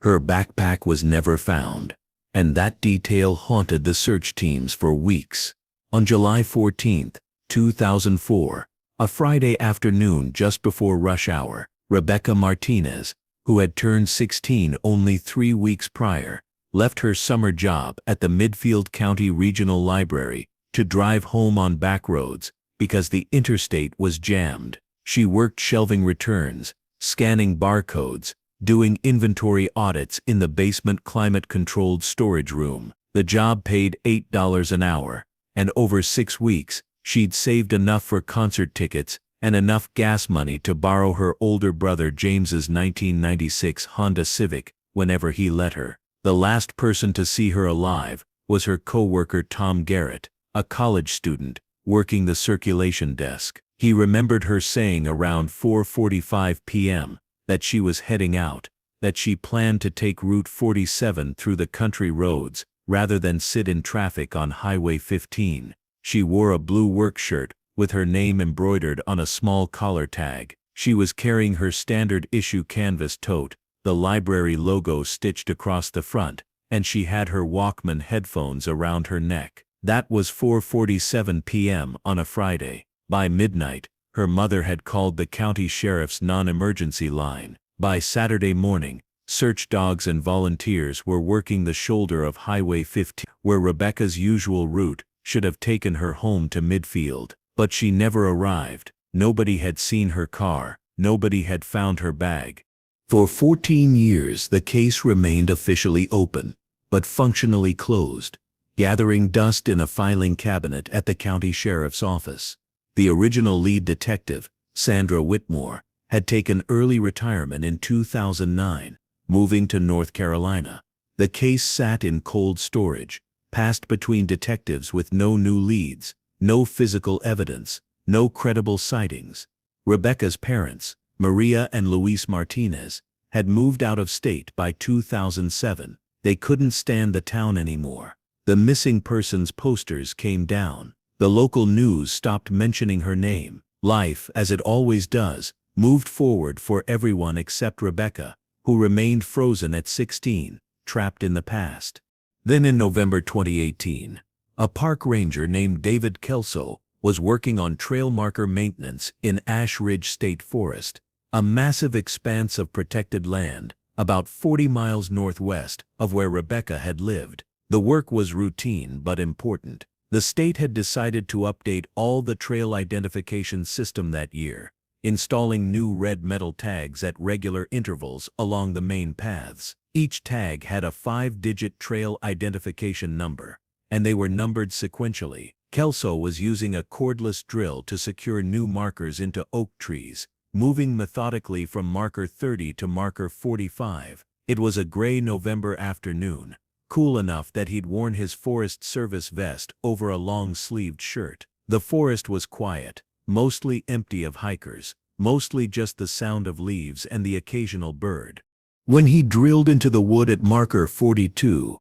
Her backpack was never found, and that detail haunted the search teams for weeks. On July 14, 2004, a Friday afternoon just before rush hour, Rebecca Martinez, who had turned 16 only 3 weeks prior, left her summer job at the Midfield County Regional Library to drive home on back roads because the interstate was jammed. She worked shelving returns, scanning barcodes, doing inventory audits in the basement climate-controlled storage room. The job paid $8 an hour, and over 6 weeks, she'd saved enough for concert tickets and enough gas money to borrow her older brother James's 1996 Honda Civic whenever he let her. The last person to see her alive was her co-worker Tom Garrett, a college student working the circulation desk. He remembered her saying around 4:45 p.m. that she was heading out, that she planned to take Route 47 through the country roads rather than sit in traffic on Highway 15. She wore a blue work shirt with her name embroidered on a small collar tag. She was carrying her standard issue canvas tote, the library logo stitched across the front, and she had her Walkman headphones around her neck. That was 4:47 p.m. on a Friday. By midnight, her mother had called the county sheriff's non-emergency line. By Saturday morning, search dogs and volunteers were working the shoulder of Highway 15, where Rebecca's usual route should have taken her home to Midfield. But she never arrived. Nobody had seen her car. Nobody had found her bag. For 14 years, the case remained officially open, but functionally closed, gathering dust in a filing cabinet at the county sheriff's office. The original lead detective, Sandra Whitmore, had taken early retirement in 2009, moving to North Carolina. The case sat in cold storage, passed between detectives with no new leads, no physical evidence, no credible sightings. Rebecca's parents, Maria and Luis Martinez, had moved out of state by 2007. They couldn't stand the town anymore. The missing persons posters came down. The local news stopped mentioning her name. Life, as it always does, moved forward for everyone except Rebecca, who remained frozen at 16, trapped in the past. Then in November 2018, a park ranger named David Kelso was working on trail marker maintenance in Ash Ridge State Forest, a massive expanse of protected land about 40 miles northwest of where Rebecca had lived. The work was routine but important. The state had decided to update all the trail identification system that year, installing new red metal tags at regular intervals along the main paths. Each tag had a 5-digit trail identification number, and they were numbered sequentially. Kelso was using a cordless drill to secure new markers into oak trees, moving methodically from marker 30 to marker 45. It was a gray November afternoon, cool enough that he'd worn his Forest Service vest over a long-sleeved shirt. The forest was quiet, mostly empty of hikers, mostly just the sound of leaves and the occasional bird. When he drilled into the wood at marker 42,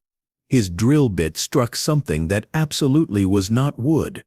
his drill bit struck something that absolutely was not wood.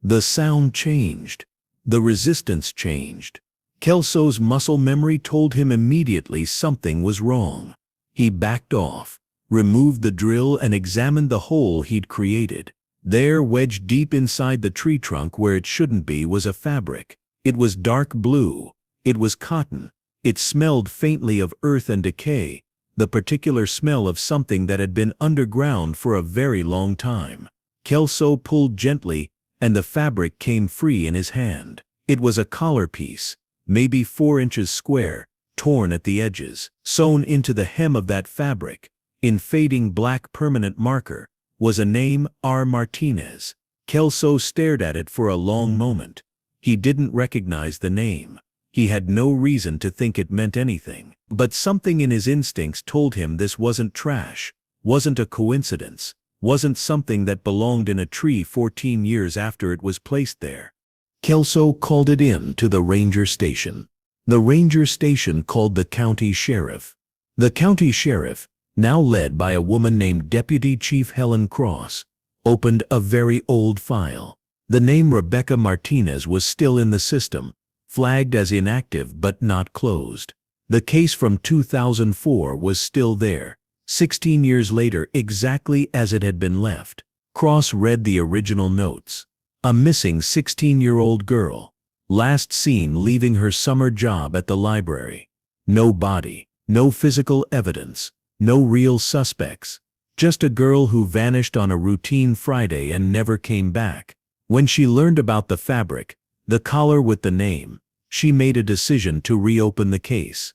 The sound changed. The resistance changed. Kelso's muscle memory told him immediately something was wrong. He backed off, removed the drill and examined the hole he'd created. There, wedged deep inside the tree trunk where it shouldn't be, was a fabric. It was dark blue. It was cotton. It smelled faintly of earth and decay, the particular smell of something that had been underground for a very long time. Kelso pulled gently, and the fabric came free in his hand. It was a collar piece, maybe 4 inches square, torn at the edges. Sewn into the hem of that fabric, in fading black permanent marker, was a name, R. Martinez. Kelso stared at it for a long moment. He didn't recognize the name. He had no reason to think it meant anything. But something in his instincts told him this wasn't trash, wasn't a coincidence, wasn't something that belonged in a tree 14 years after it was placed there. Kelso called it in to the ranger station. The ranger station called the county sheriff. The county sheriff, now led by a woman named Deputy Chief Helen Cross, opened a very old file. The name Rebecca Martinez was still in the system, flagged as inactive but not closed. The case from 2004 was still there, 16 years later, exactly as it had been left. Cross read the original notes. A missing 16-year-old girl, last seen leaving her summer job at the library. No body, no physical evidence, no real suspects. Just a girl who vanished on a routine Friday and never came back. When she learned about the fabric, the collar with the name, she made a decision to reopen the case.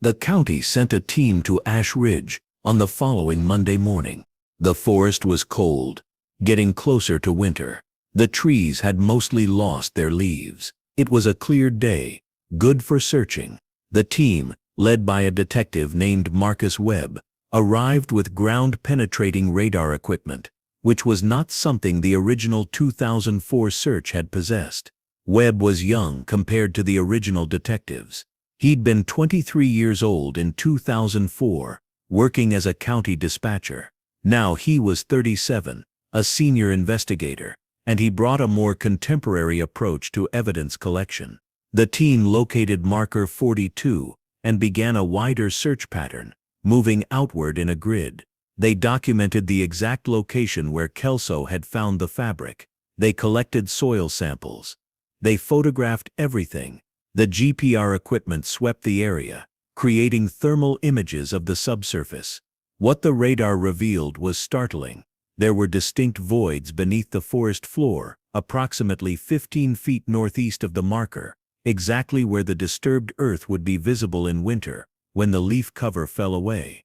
The county sent a team to Ash Ridge on the following Monday morning. The forest was cold, getting closer to winter. The trees had mostly lost their leaves. It was a clear day, good for searching. The team, led by a detective named Marcus Webb, arrived with ground-penetrating radar equipment, which was not something the original 2004 search had possessed. Webb was young compared to the original detectives. He'd been 23 years old in 2004, working as a county dispatcher. Now he was 37, a senior investigator, and he brought a more contemporary approach to evidence collection. The team located marker 42 and began a wider search pattern, moving outward in a grid. They documented the exact location where Kelso had found the fabric. They collected soil samples. They photographed everything. The GPR equipment swept the area, creating thermal images of the subsurface. What the radar revealed was startling. There were distinct voids beneath the forest floor, approximately 15 feet northeast of the marker, exactly where the disturbed earth would be visible in winter, when the leaf cover fell away.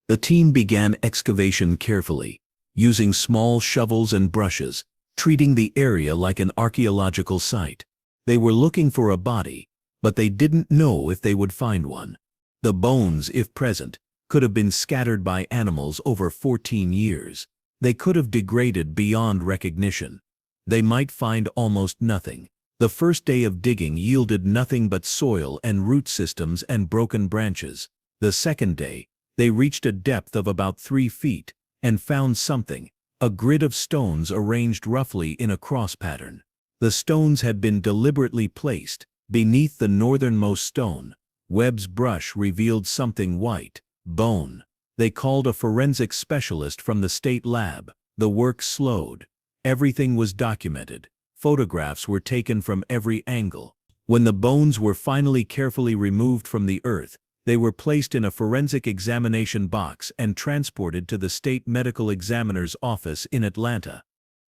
The team began excavation carefully, using small shovels and brushes, treating the area like an archaeological site. They were looking for a body, but they didn't know if they would find one. The bones, if present, could have been scattered by animals over 14 years. They could have degraded beyond recognition. They might find almost nothing. The first day of digging yielded nothing but soil and root systems and broken branches. The second day, they reached a depth of about 3 feet and found something, a grid of stones arranged roughly in a cross pattern. The stones had been deliberately placed beneath the northernmost stone. Webb's brush revealed something white, bone. They called a forensic specialist from the state lab. The work slowed. Everything was documented. Photographs were taken from every angle. When the bones were finally carefully removed from the earth, they were placed in a forensic examination box and transported to the state medical examiner's office in Atlanta.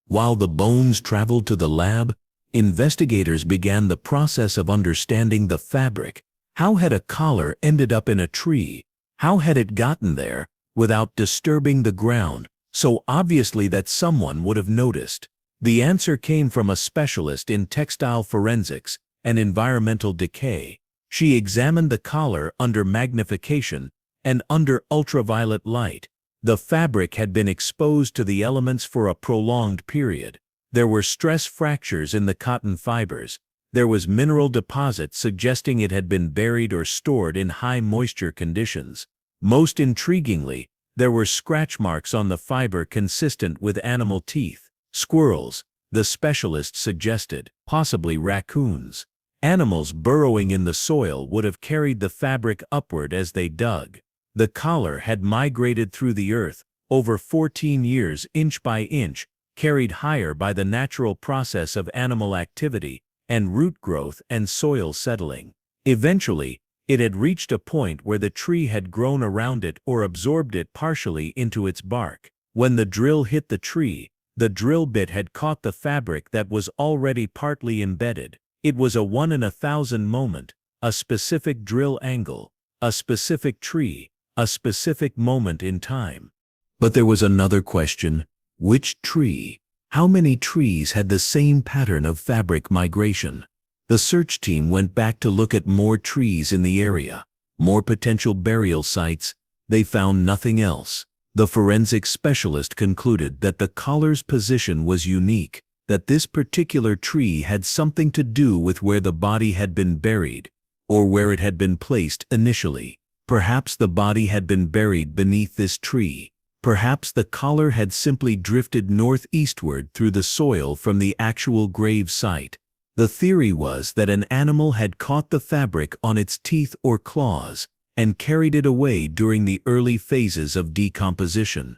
While the bones traveled to the lab, investigators began the process of understanding the fabric. How had a collar ended up in a tree? How had it gotten there, without disturbing the ground, so obviously that someone would have noticed? The answer came from a specialist in textile forensics and environmental decay. She examined the collar under magnification and under ultraviolet light. The fabric had been exposed to the elements for a prolonged period. There were stress fractures in the cotton fibers. There was mineral deposit suggesting it had been buried or stored in high moisture conditions. Most intriguingly, there were scratch marks on the fiber consistent with animal teeth. Squirrels, the specialist suggested, possibly raccoons. Animals burrowing in the soil would have carried the fabric upward as they dug. The collar had migrated through the earth, over 14 years, inch by inch, carried higher by the natural process of animal activity and root growth and soil settling. Eventually, it had reached a point where the tree had grown around it or absorbed it partially into its bark. When the drill hit the tree, the drill bit had caught the fabric that was already partly embedded. It was a 1 in 1,000 moment, a specific drill angle, a specific tree, a specific moment in time. But there was another question. Which tree? How many trees had the same pattern of fabric migration? The search team went back to look at more trees in the area, more potential burial sites. They found nothing else. The forensic specialist concluded that the collar's position was unique, that this particular tree had something to do with where the body had been buried, or where it had been placed initially. Perhaps the body had been buried beneath this tree. Perhaps the collar had simply drifted northeastward through the soil from the actual grave site. The theory was that an animal had caught the fabric on its teeth or claws and carried it away during the early phases of decomposition.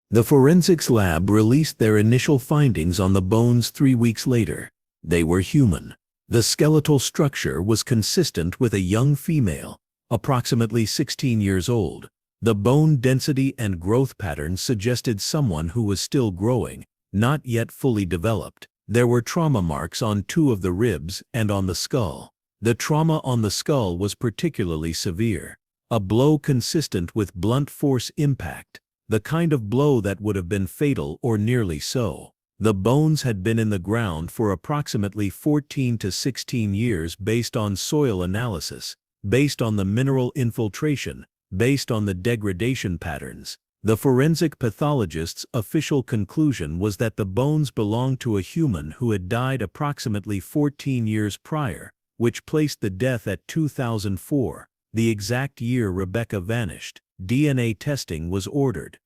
The forensics lab released their initial findings on the bones 3 weeks later. They were human. The skeletal structure was consistent with a young female, approximately 16 years old. The bone density and growth patterns suggested someone who was still growing, not yet fully developed. There were trauma marks on 2 of the ribs and on the skull. The trauma on the skull was particularly severe, a blow consistent with blunt force impact, the kind of blow that would have been fatal or nearly so. The bones had been in the ground for approximately 14 to 16 years based on soil analysis, based on the mineral infiltration, based on the degradation patterns. The forensic pathologist's official conclusion was that the bones belonged to a human who had died approximately 14 years prior, which placed the death at 2004, the exact year Rebecca vanished. DNA testing was ordered.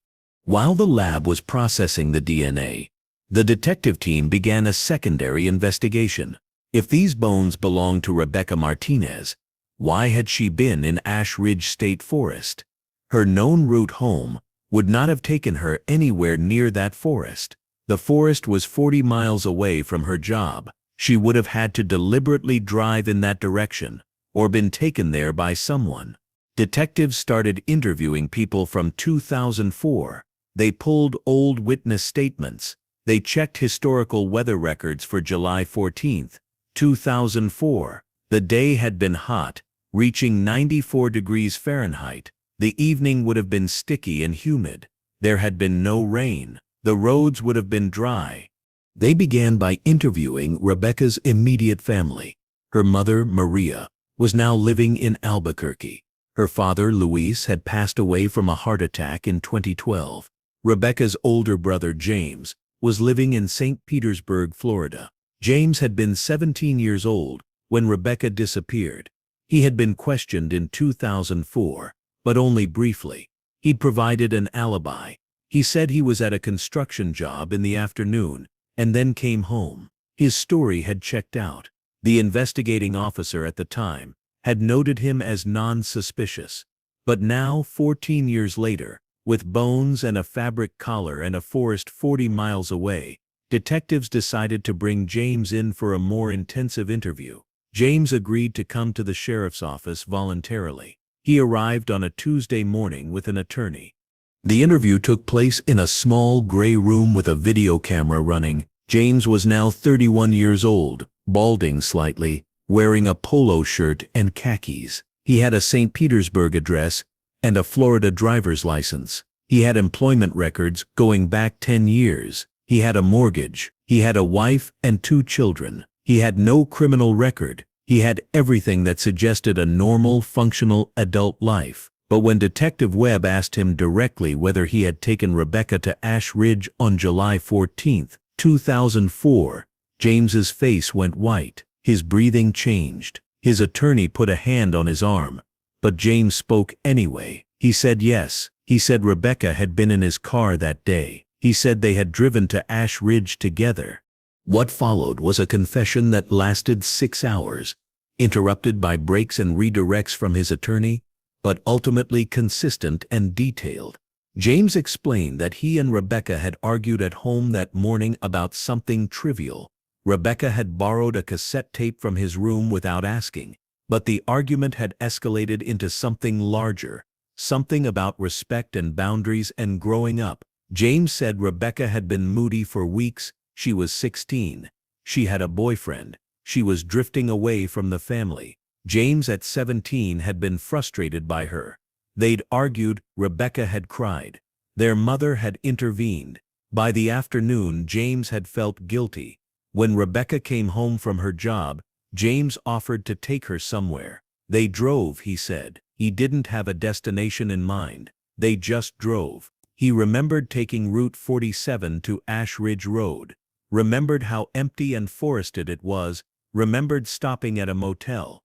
While the lab was processing the DNA, the detective team began a secondary investigation. If these bones belonged to Rebecca Martinez, why had she been in Ash Ridge State Forest? Her known route home would not have taken her anywhere near that forest. The forest was 40 miles away from her job. She would have had to deliberately drive in that direction, or been taken there by someone. Detectives started interviewing people from 2004. They pulled old witness statements. They checked historical weather records for July 14, 2004. The day had been hot, reaching 94 degrees Fahrenheit. The evening would have been sticky and humid. There had been no rain. The roads would have been dry. They began by interviewing Rebecca's immediate family. Her mother, Maria, was now living in Albuquerque. Her father, Luis, had passed away from a heart attack in 2012. Rebecca's older brother, James, was living in St. Petersburg, Florida. James had been 17 years old when Rebecca disappeared. He had been questioned in 2004, but only briefly. He'd provided an alibi. He said he was at a construction job in the afternoon and then came home. His story had checked out. The investigating officer at the time had noted him as non-suspicious. But now, 14 years later, with bones and a fabric collar and a forest 40 miles away, detectives decided to bring James in for a more intensive interview. James agreed to come to the sheriff's office voluntarily. He arrived on a Tuesday morning with an attorney. The interview took place in a small gray room with a video camera running. James was now 31 years old, balding slightly, wearing a polo shirt and khakis. He had a St. Petersburg address and a Florida driver's license. He had employment records going back 10 years. He had a mortgage. He had a wife and 2 children. He had no criminal record. He had everything that suggested a normal, functional adult life. But when Detective Webb asked him directly whether he had taken Rebecca to Ash Ridge on July 14, 2004, James's face went white. His breathing changed. His attorney put a hand on his arm. But James spoke anyway. He said yes. He said Rebecca had been in his car that day. He said they had driven to Ash Ridge together. What followed was a confession that lasted 6 hours, interrupted by breaks and redirects from his attorney, but ultimately consistent and detailed. James explained that he and Rebecca had argued at home that morning about something trivial. Rebecca had borrowed a cassette tape from his room without asking, but the argument had escalated into something larger, something about respect and boundaries and growing up. James said Rebecca had been moody for weeks. She was 16. She had a boyfriend. She was drifting away from the family. James at 17 had been frustrated by her. They'd argued. Rebecca had cried. Their mother had intervened. By the afternoon, James had felt guilty. When Rebecca came home from her job, James offered to take her somewhere. They drove, he said. He didn't have a destination in mind. They just drove. He remembered taking Route 47 to Ash Ridge Road. Remembered how empty and forested it was. Remembered stopping at a motel.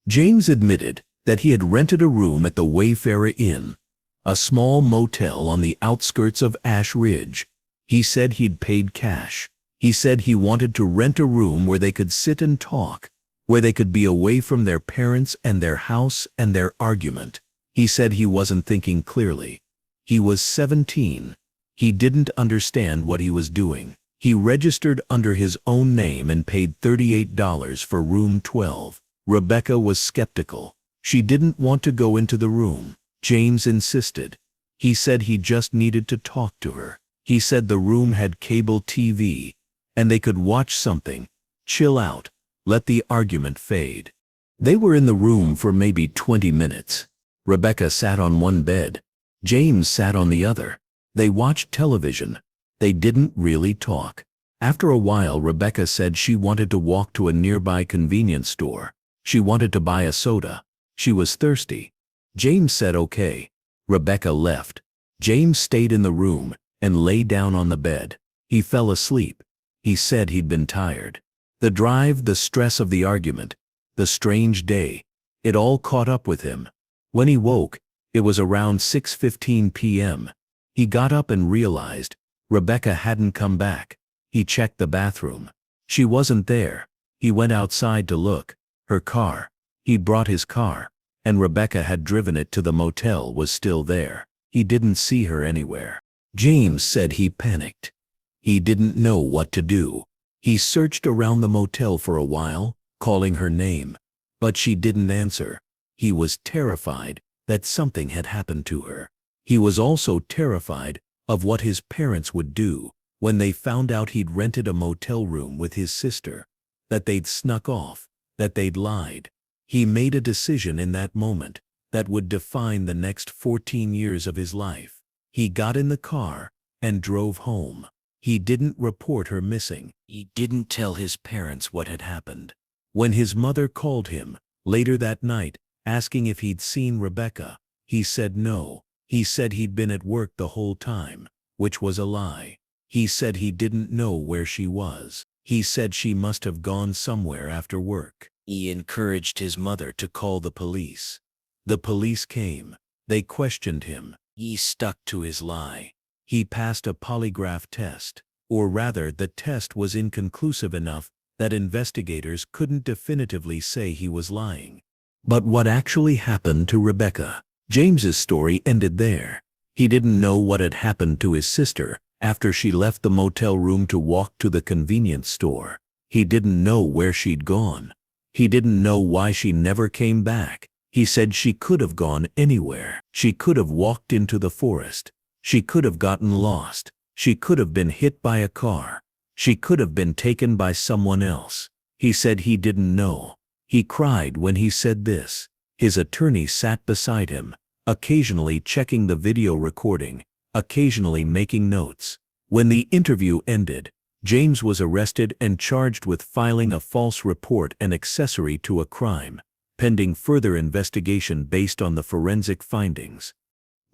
James admitted that he had rented a room at the Wayfarer Inn, a small motel on the outskirts of Ash Ridge. He said he'd paid cash. He said he wanted to rent a room where they could sit and talk, where they could be away from their parents and their house and their argument. He said he wasn't thinking clearly. He was 17. He didn't understand what he was doing. He registered under his own name and paid $38 for room 12. Rebecca was skeptical. She didn't want to go into the room. James insisted. He said he just needed to talk to her. He said the room had cable TV, and they could watch something, chill out, let the argument fade. They were in the room for maybe 20 minutes. Rebecca sat on one bed. James sat on the other. They watched television. They didn't really talk. After a while, Rebecca said she wanted to walk to a nearby convenience store. She wanted to buy a soda. She was thirsty. James said okay. Rebecca left. James stayed in the room and lay down on the bed. He fell asleep. He said he'd been tired. The drive, the stress of the argument, the strange day, it all caught up with him. When he woke, it was around 6:15 p.m. He got up and realized Rebecca hadn't come back. He checked the bathroom. She wasn't there. He went outside to look. Her car, he'd brought his car, and Rebecca had driven it to the motel, was still there. He didn't see her anywhere. James said he panicked. He didn't know what to do. He searched around the motel for a while, calling her name, but she didn't answer. He was terrified that something had happened to her. He was also terrified of what his parents would do when they found out he'd rented a motel room with his sister, that they'd snuck off, that they'd lied. He made a decision in that moment that would define the next 14 years of his life. He got in the car and drove home. He didn't report her missing. He didn't tell his parents what had happened. When his mother called him later that night, asking if he'd seen Rebecca, he said no. He said he'd been at work the whole time, which was a lie. He said he didn't know where she was. He said she must have gone somewhere after work. He encouraged his mother to call the police. The police came. They questioned him. He stuck to his lie. He passed a polygraph test, or rather, the test was inconclusive enough that investigators couldn't definitively say he was lying. But what actually happened to Rebecca? James's story ended there. He didn't know what had happened to his sister after she left the motel room to walk to the convenience store. He didn't know where she'd gone. He didn't know why she never came back. He said she could have gone anywhere. She could have walked into the forest. She could have gotten lost. She could have been hit by a car. She could have been taken by someone else. He said he didn't know. He cried when he said this. His attorney sat beside him, occasionally checking the video recording, occasionally making notes. When the interview ended, James was arrested and charged with filing a false report and accessory to a crime, pending further investigation based on the forensic findings.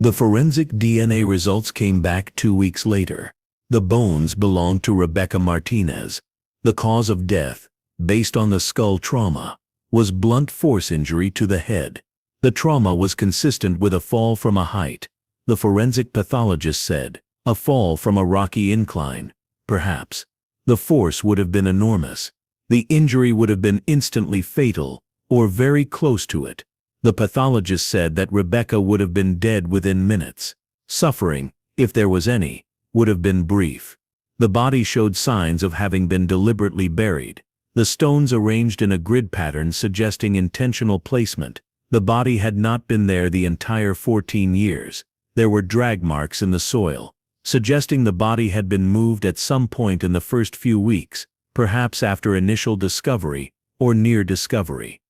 The forensic DNA results came back 2 weeks later. The bones belonged to Rebecca Martinez. The cause of death, based on the skull trauma, was blunt force injury to the head. The trauma was consistent with a fall from a height. The forensic pathologist said, a fall from a rocky incline, perhaps. The force would have been enormous. The injury would have been instantly fatal, or very close to it. The pathologist said that Rebecca would have been dead within minutes. Suffering, if there was any, would have been brief. The body showed signs of having been deliberately buried. The stones arranged in a grid pattern suggesting intentional placement. The body had not been there the entire 14 years. There were drag marks in the soil, suggesting the body had been moved at some point in the first few weeks, perhaps after initial discovery or near discovery.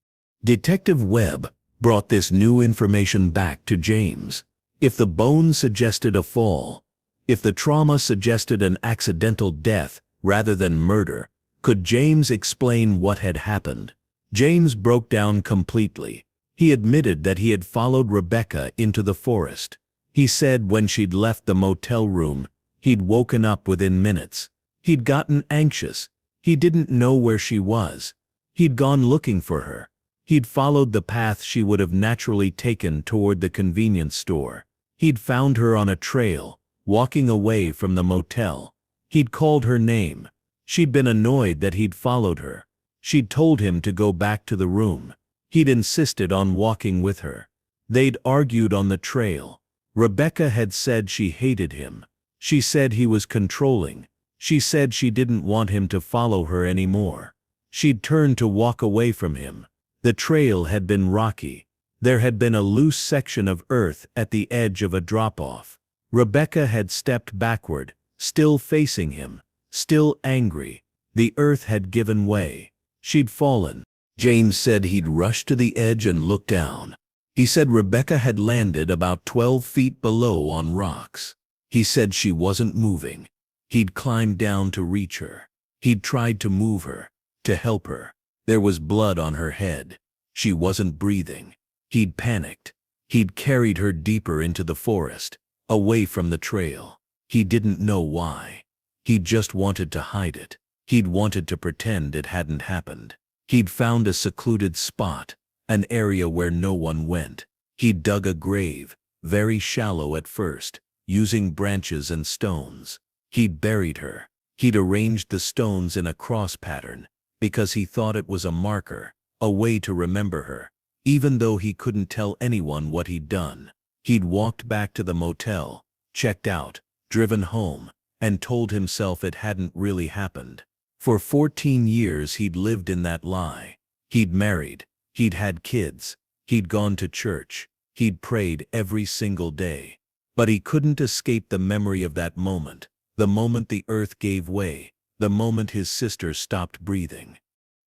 Detective Webb brought this new information back to James. If the bones suggested a fall, if the trauma suggested an accidental death rather than murder, could James explain what had happened? James broke down completely. He admitted that he had followed Rebecca into the forest. He said when she'd left the motel room, he'd woken up within minutes. He'd gotten anxious. He didn't know where she was. He'd gone looking for her. He'd followed the path she would have naturally taken toward the convenience store. He'd found her on a trail, walking away from the motel. He'd called her name. She'd been annoyed that he'd followed her. She'd told him to go back to the room. He'd insisted on walking with her. They'd argued on the trail. Rebecca had said she hated him. She said he was controlling. She said she didn't want him to follow her anymore. She'd turned to walk away from him. The trail had been rocky. There had been a loose section of earth at the edge of a drop-off. Rebecca had stepped backward, still facing him, still angry. The earth had given way. She'd fallen. James said he'd rushed to the edge and looked down. He said Rebecca had landed about 12 feet below on rocks. He said she wasn't moving. He'd climbed down to reach her. He'd tried to move her, to help her. There was blood on her head. She wasn't breathing. He'd panicked. He'd carried her deeper into the forest, away from the trail. He didn't know why. He just wanted to hide it. He'd wanted to pretend it hadn't happened. He'd found a secluded spot, an area where no one went. He'd dug a grave, very shallow at first, using branches and stones. He'd buried her. He'd arranged the stones in a cross pattern, because he thought it was a marker, a way to remember her, even though he couldn't tell anyone what he'd done. He'd walked back to the motel, checked out, driven home, and told himself it hadn't really happened. For 14 years he'd lived in that lie. He'd married. He'd had kids. He'd gone to church. He'd prayed every single day. But he couldn't escape the memory of that moment, the moment the earth gave way, the moment his sister stopped breathing.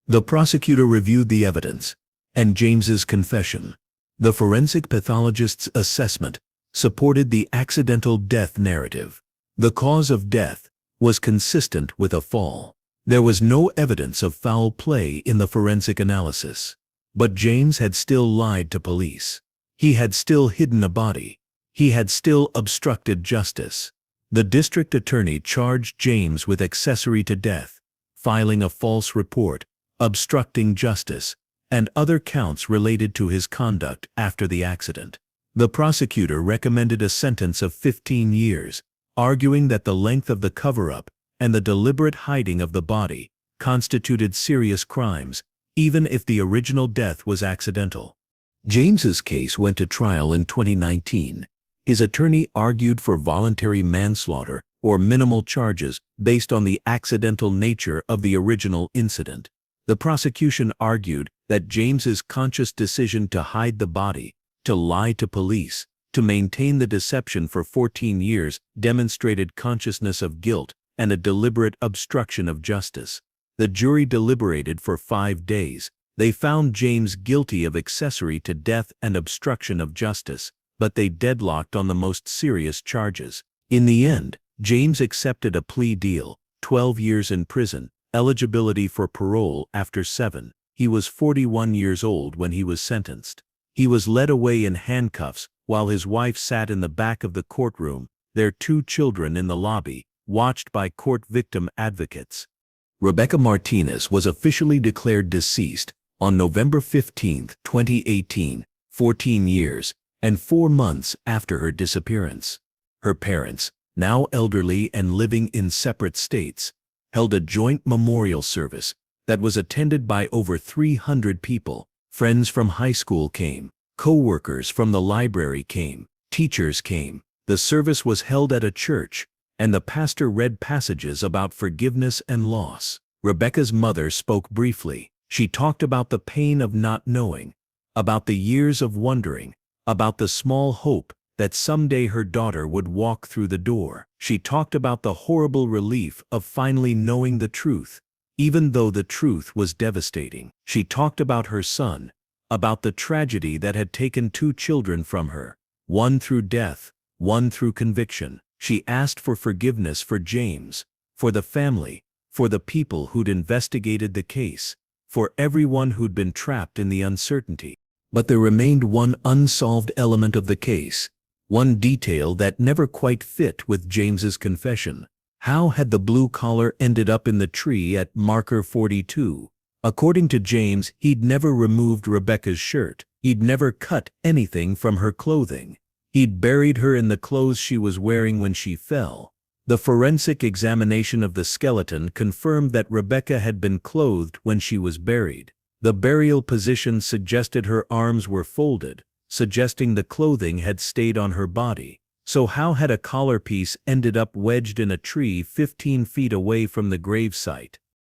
The prosecutor reviewed the evidence, and James's confession. The forensic pathologist's assessment supported the accidental death narrative. The cause of death was consistent with a fall. There was no evidence of foul play in the forensic analysis. But James had still lied to police. He had still hidden a body. He had still obstructed justice. The district attorney charged James with accessory to death, filing a false report, obstructing justice, and other counts related to his conduct after the accident. The prosecutor recommended a sentence of 15 years, arguing that the length of the cover-up and the deliberate hiding of the body constituted serious crimes, even if the original death was accidental. James's case went to trial in 2019. His attorney argued for voluntary manslaughter or minimal charges based on the accidental nature of the original incident. The prosecution argued that James's conscious decision to hide the body, to lie to police, to maintain the deception for 14 years demonstrated consciousness of guilt and a deliberate obstruction of justice. The jury deliberated for 5 days. They found James guilty of accessory to death and obstruction of justice, but they deadlocked on the most serious charges. In the end, James accepted a plea deal, 12 years in prison, eligibility for parole after 7. He was 41 years old when he was sentenced. He was led away in handcuffs while his wife sat in the back of the courtroom, their 2 children in the lobby, watched by court victim advocates. Rebecca Martinez was officially declared deceased on November 15, 2018, 14 years and 4 months after her disappearance. Her parents, now elderly and living in separate states, held a joint memorial service that was attended by over 300 people. Friends from high school came, co-workers from the library came, teachers came. The service was held at a church, and the pastor read passages about forgiveness and loss. Rebecca's mother spoke briefly. She talked about the pain of not knowing, about the years of wondering, about the small hope that someday her daughter would walk through the door. She talked about the horrible relief of finally knowing the truth, even though the truth was devastating. She talked about her son, about the tragedy that had taken 2 children from her, one through death, one through conviction. She asked for forgiveness for James, for the family, for the people who'd investigated the case, for everyone who'd been trapped in the uncertainty. But there remained one unsolved element of the case, one detail that never quite fit with James's confession. How had the blue collar ended up in the tree at marker 42? According to James, he'd never removed Rebecca's shirt. He'd never cut anything from her clothing. He'd buried her in the clothes she was wearing when she fell. The forensic examination of the skeleton confirmed that Rebecca had been clothed when she was buried. The burial position suggested her arms were folded, suggesting the clothing had stayed on her body. So how had a collar piece ended up wedged in a tree 15 feet away from the grave site?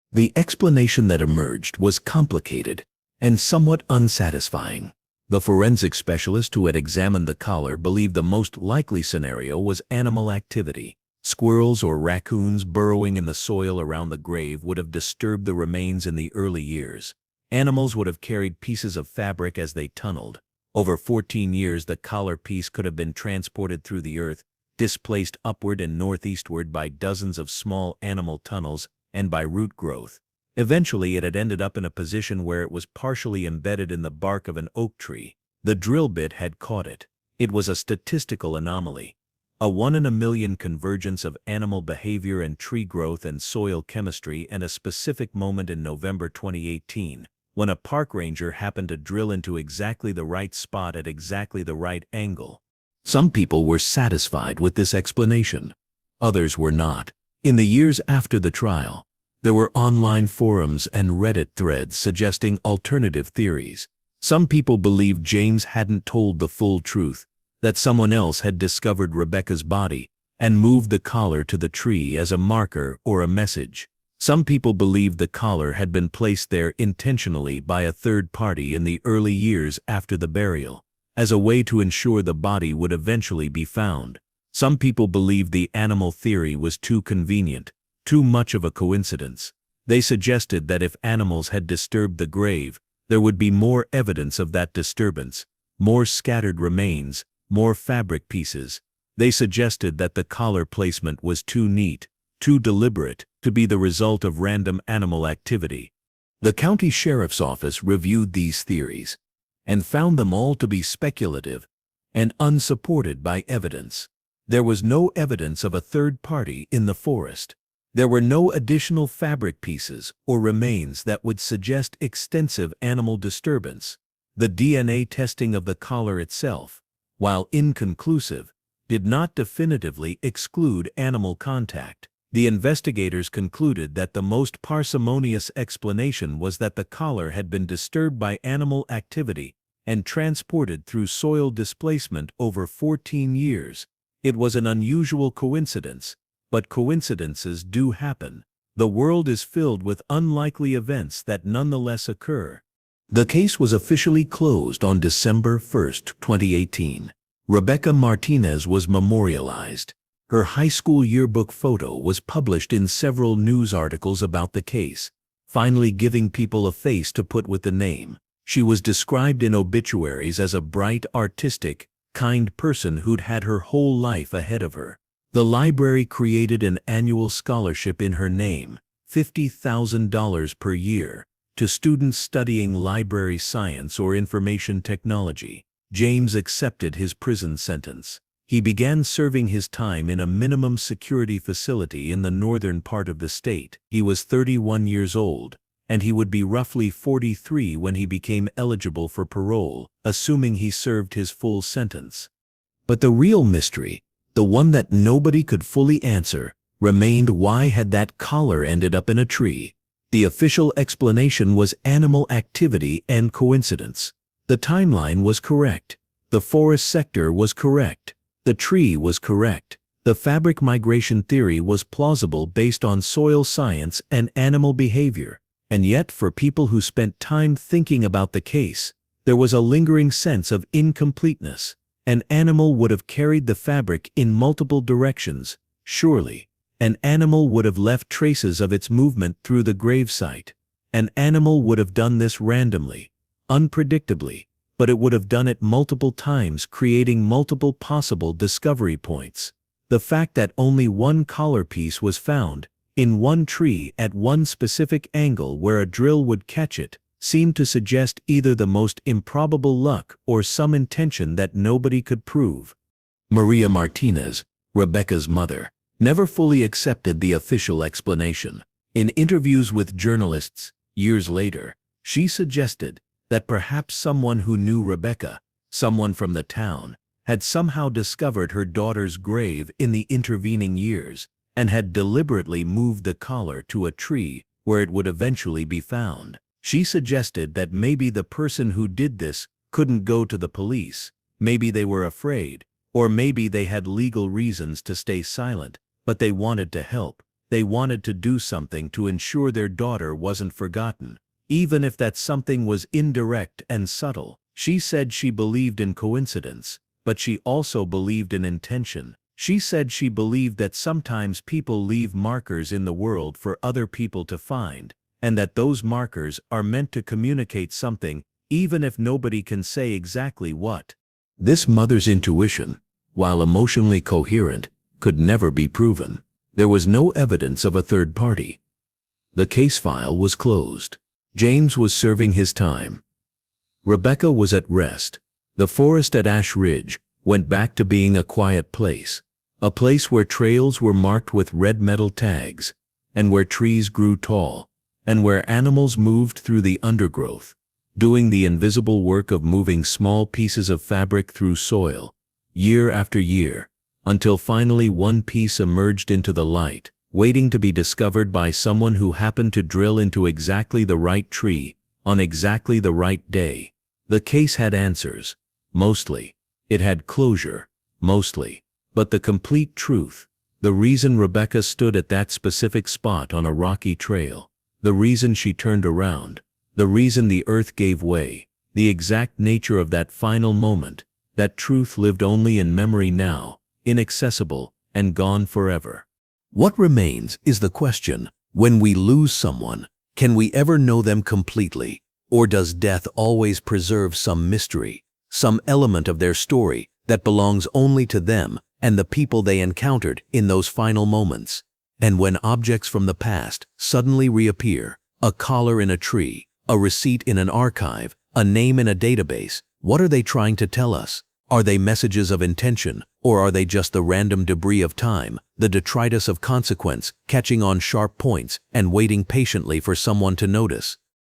The explanation that emerged was complicated and somewhat unsatisfying. The forensic specialist who had examined the collar believed the most likely scenario was animal activity. Squirrels or raccoons burrowing in the soil around the grave would have disturbed the remains in the early years. Animals would have carried pieces of fabric as they tunneled. Over 14 years, the collar piece could have been transported through the earth, displaced upward and northeastward by dozens of small animal tunnels and by root growth. Eventually, it had ended up in a position where it was partially embedded in the bark of an oak tree. The drill bit had caught it. It was a statistical anomaly, a 1 in a million convergence of animal behavior and tree growth and soil chemistry, and a specific moment in November 2018, when a park ranger happened to drill into exactly the right spot at exactly the right angle. Some people were satisfied with this explanation. Others were not. In the years after the trial, there were online forums and Reddit threads suggesting alternative theories. Some people believed James hadn't told the full truth, that someone else had discovered Rebecca's body and moved the collar to the tree as a marker or a message. Some people believed the collar had been placed there intentionally by a third party in the early years after the burial, as a way to ensure the body would eventually be found. Some people believed the animal theory was too convenient, too much of a coincidence. They suggested that if animals had disturbed the grave, there would be more evidence of that disturbance, more scattered remains, more fabric pieces. They suggested that the collar placement was too neat, too deliberate, to be the result of random animal activity. The county sheriff's office reviewed these theories and found them all to be speculative and unsupported by evidence. There was no evidence of a third party in the forest. There were no additional fabric pieces or remains that would suggest extensive animal disturbance. The DNA testing of the collar itself, while inconclusive, did not definitively exclude animal contact. The investigators concluded that the most parsimonious explanation was that the collar had been disturbed by animal activity and transported through soil displacement over 14 years. It was an unusual coincidence, but coincidences do happen. The world is filled with unlikely events that nonetheless occur. The case was officially closed on December 1, 2018. Rebecca Martinez was memorialized. Her high school yearbook photo was published in several news articles about the case, finally giving people a face to put with the name. She was described in obituaries as a bright, artistic, kind person who'd had her whole life ahead of her. The library created an annual scholarship in her name, $50,000 per year, to students studying library science or information technology. James accepted his prison sentence. He began serving his time in a minimum security facility in the northern part of the state. He was 31 years old, and he would be roughly 43 when he became eligible for parole, assuming he served his full sentence. But the real mystery, the one that nobody could fully answer, remained: why had that collar ended up in a tree? The official explanation was animal activity and coincidence. The timeline was correct. The forest sector was correct. The tree was correct. The fabric migration theory was plausible based on soil science and animal behavior. And yet, for people who spent time thinking about the case, there was a lingering sense of incompleteness. An animal would have carried the fabric in multiple directions, surely. An animal would have left traces of its movement through the gravesite. An animal would have done this randomly, unpredictably, but it would have done it multiple times, creating multiple possible discovery points. The fact that only one collar piece was found, in one tree at one specific angle where a drill would catch it, seemed to suggest either the most improbable luck or some intention that nobody could prove. Maria Martinez, Rebecca's mother, never fully accepted the official explanation. In interviews with journalists, years later, she suggested that perhaps someone who knew Rebecca, someone from the town, had somehow discovered her daughter's grave in the intervening years and had deliberately moved the collar to a tree where it would eventually be found. She suggested that maybe the person who did this couldn't go to the police, maybe they were afraid, or maybe they had legal reasons to stay silent, but they wanted to help. They wanted to do something to ensure their daughter wasn't forgotten, even if that something was indirect and subtle. She said she believed in coincidence, but she also believed in intention. She said she believed that sometimes people leave markers in the world for other people to find, and that those markers are meant to communicate something, even if nobody can say exactly what. This mother's intuition, while emotionally coherent, could never be proven. There was no evidence of a third party. The case file was closed. James was serving his time. Rebecca was at rest. The forest at Ash Ridge went back to being a quiet place, a place where trails were marked with red metal tags, and where trees grew tall, and where animals moved through the undergrowth, doing the invisible work of moving small pieces of fabric through soil, year after year, until finally one piece emerged into the light, waiting to be discovered by someone who happened to drill into exactly the right tree, on exactly the right day. The case had answers, mostly. It had closure, mostly. But the complete truth, the reason Rebecca stood at that specific spot on a rocky trail, the reason she turned around, the reason the earth gave way, the exact nature of that final moment, that truth lived only in memory now, inaccessible, and gone forever. What remains is the question: when we lose someone, can we ever know them completely? Or does death always preserve some mystery, some element of their story that belongs only to them and the people they encountered in those final moments? And when objects from the past suddenly reappear, a collar in a tree, a receipt in an archive, a name in a database, what are they trying to tell us? Are they messages of intention, or are they just the random debris of time, the detritus of consequence, catching on sharp points and waiting patiently for someone to notice?